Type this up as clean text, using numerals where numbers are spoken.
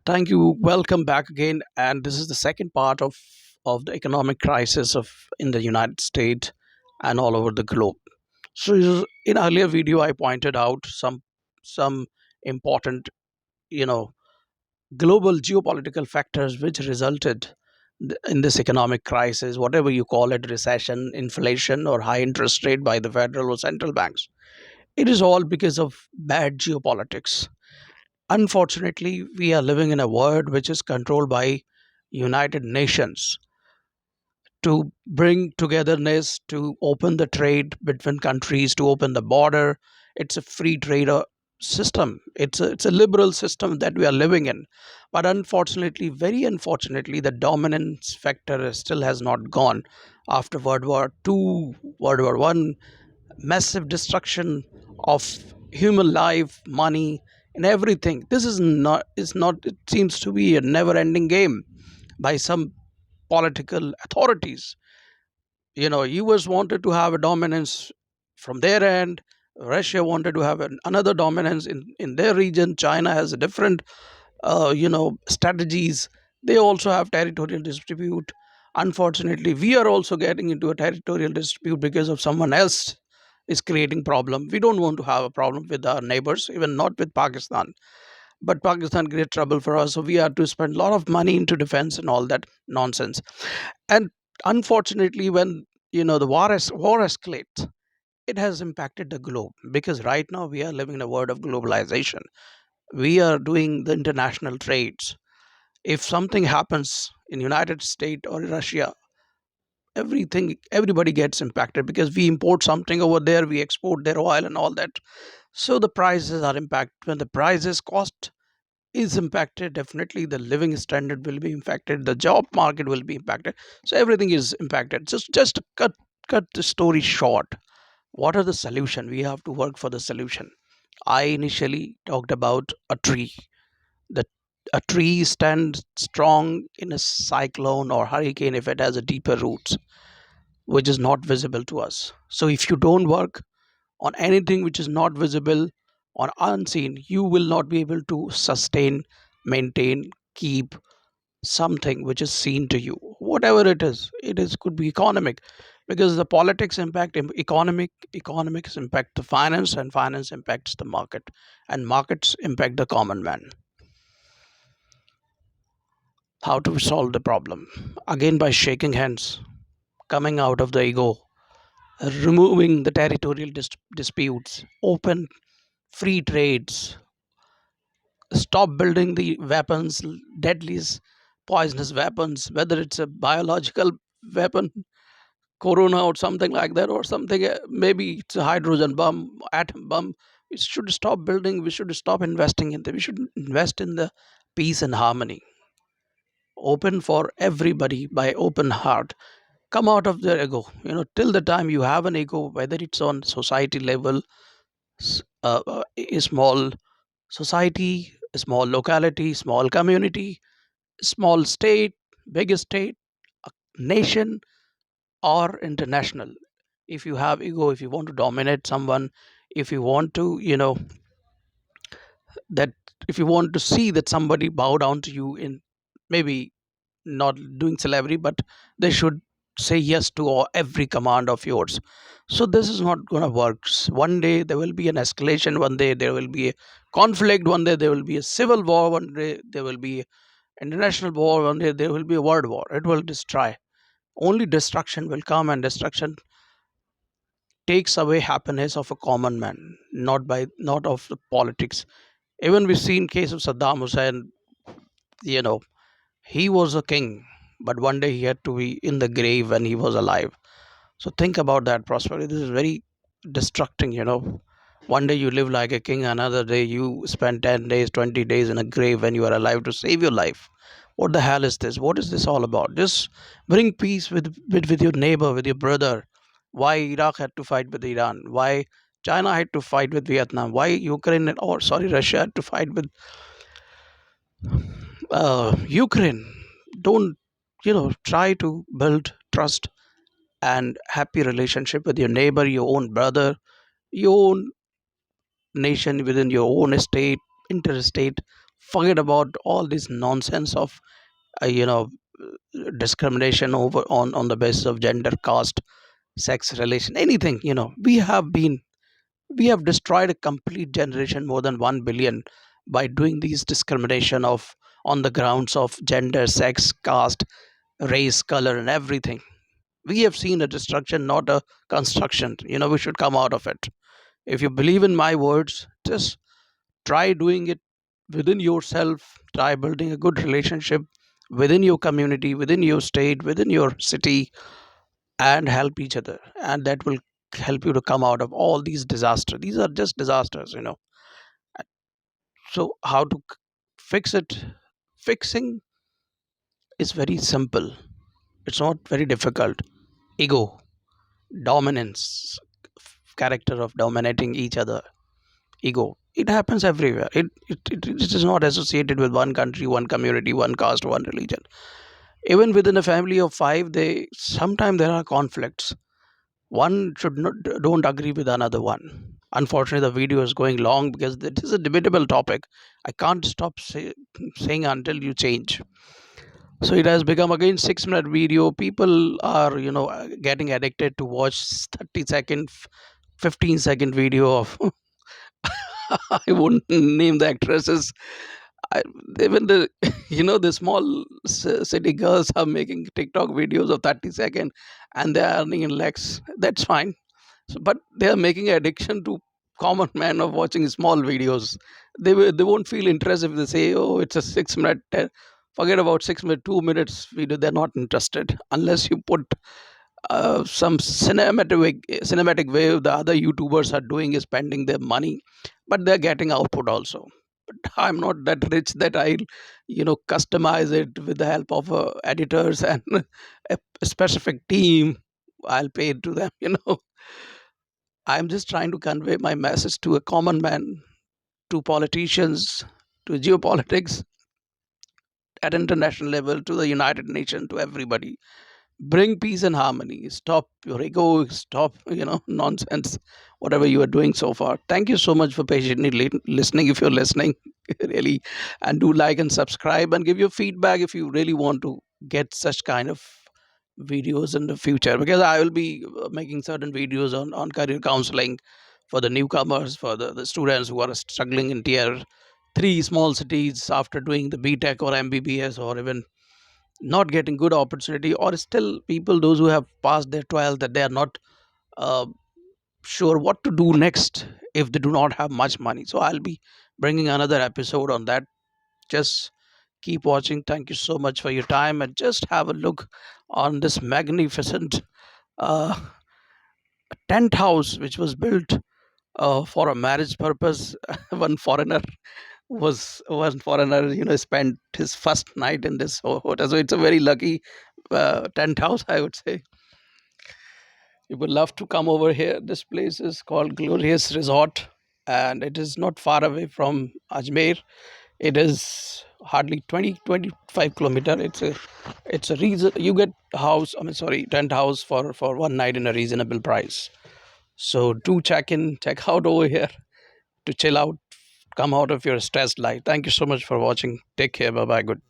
Thank you. Welcome back again. And this is the second part of the economic crisis of in the United States and all over the globe. So in earlier video, I pointed out some important, you know, global geopolitical factors which resulted in this economic crisis, whatever you call it, recession, inflation, or high interest rate by the federal or central banks. It is all because of bad geopolitics. Unfortunately, we are living in a world which is controlled by United Nations to bring togetherness, to open the trade between countries, to open the border. It's a free trade system. It's a liberal system that we are living in. But unfortunately, very unfortunately, the dominance factor still has not gone. After World War II, World War One, massive destruction of human life, money, and everything. This is not it seems to be a never ending game by some political authorities. US wanted to have a dominance from their end. Russia wanted to have another dominance in their region. China has a different strategies. They also have territorial dispute. Unfortunately, we are also getting into a territorial dispute because of someone else is creating problem. We don't want to have a problem with our neighbors, even not with Pakistan. But Pakistan create trouble for us, so we have to spend a lot of money into defense and all that nonsense. And unfortunately, when the war escalates, it has impacted the globe, because right now we are living in a world of globalization. We are doing the international trades. If something happens in United States or Russia, everybody gets impacted, because we import something over there, we export their oil and all that. So the prices are impacted. When the prices cost is impacted, definitely the living standard will be impacted, the job market will be impacted. So everything is impacted. Just to cut the story short, what are the solution? We have to work for the solution. I initially talked about a tree. The A tree stands strong in a cyclone or hurricane if it has a deeper roots, which is not visible to us. So if you don't work on anything which is not visible, on unseen, you will not be able to sustain, maintain, keep something which is seen to you. Whatever it is could be economic, because the politics impact economics impact the finance, and finance impacts the market, and markets impact the common man. How to solve the problem? Again, by shaking hands, coming out of the ego, removing the territorial disputes, open free trades, stop building the weapons, deadly poisonous weapons, whether it's a biological weapon, corona or something like that, or something, maybe it's a hydrogen bomb, atom bomb. We should stop building, we should stop investing in them, we should invest in the peace and harmony. Open for everybody by open heart. Come out of their ego. Till the time you have an ego, whether it's on society level, a small society, a small locality, small community, small state, big state, nation, or international. If you have ego, if you want to dominate someone, if you want to, that if you want to see that somebody bow down to you in, maybe not doing celebrity, but they should say yes to every command of yours. So this is not going to work. One day there will be an escalation, one day there will be a conflict, one day there will be a civil war, one day there will be international war, one day there will be a world war. It will destroy. Only destruction will come, and destruction takes away happiness of a common man, not of the politics. Even we see in case of Saddam Hussein, you know, he was a king, but one day he had to be in the grave when he was alive. So think about that prosperity. This is very destructing. One day you live like a king, another day you spend 10 days, 20 days in a grave when you are alive to save your life. What the hell is this? What is this all about? Just bring peace with your neighbor, with your brother. Why Iraq had to fight with Iran? Why China had to fight with Vietnam? Why Ukraine, or sorry, Russia had to fight with Ukraine? Don't, try to build trust and happy relationship with your neighbor, your own brother, your own nation, within your own state, interstate. Forget about all this nonsense of uh, you know discrimination over on the basis of gender, caste, sex, relation, anything. We have destroyed a complete generation, more than 1 billion, by doing these discrimination of on the grounds of gender, sex, caste, race, color, and everything. We have seen a destruction, not a construction. We should come out of it. If you believe in my words, just try doing it within yourself. Try building a good relationship within your community, within your state, within your city, and help each other. And that will help you to come out of all these disasters. These are just disasters. So, how to fix it? Fixing is very simple, it's not very difficult. Ego, dominance, character of dominating each other, ego. It happens everywhere. It is not associated with one country, one community, one caste, one religion. Even within a family of five, they sometimes there are conflicts. One should not don't agree with another one. Unfortunately, the video is going long because it is a debatable topic. I can't stop saying until you change. So it has become again 6 minute video. People are getting addicted to watch 30-second, 15-second video of I won't name the actresses. I, even the the small city girls are making TikTok videos of 30 second, and they are earning in lakhs. That's fine. So, but they are making addiction to common man of watching small videos. They won't feel interest if they say, oh, it's a 6 minute. Forget about 6 minute, 2 minutes video. They're not interested unless you put some cinematic way the other YouTubers are doing is spending their money, but they're getting output also. But I'm not that rich that I'll customize it with the help of editors and a specific team. I'll pay it to them. I'm just trying to convey my message to a common man, to politicians, to geopolitics at international level, to the United Nations, to everybody. Bring peace and harmony. Stop your ego. Stop nonsense, whatever you are doing so far. Thank you so much for patiently listening, if you're listening really. And do like and subscribe and give your feedback if you really want to get such kind of videos in the future, because I will be making certain videos on career counseling for the newcomers, for the students who are struggling in tier 3 small cities after doing the BTech or MBBS, or even not getting good opportunity, or still people those who have passed their 12th, that they are not uh, sure what to do next if they do not have much money. So I'll be bringing another episode on that. Just keep watching. Thank you so much for your time, and just have a look on this magnificent uh, tent house which was built for a marriage purpose. One foreigner spent his first night in this hotel, so it's a very lucky tent house, I would say. You would love to come over here. This place is called Glorious Resort, and it is not far away from Ajmer. It is hardly 20-25 kilometer. It's a reason you get house. I mean, sorry, tent house for one night in a reasonable price. So do check out over here to chill out, come out of your stressed life. Thank you so much for watching. Take care. Bye bye. Good.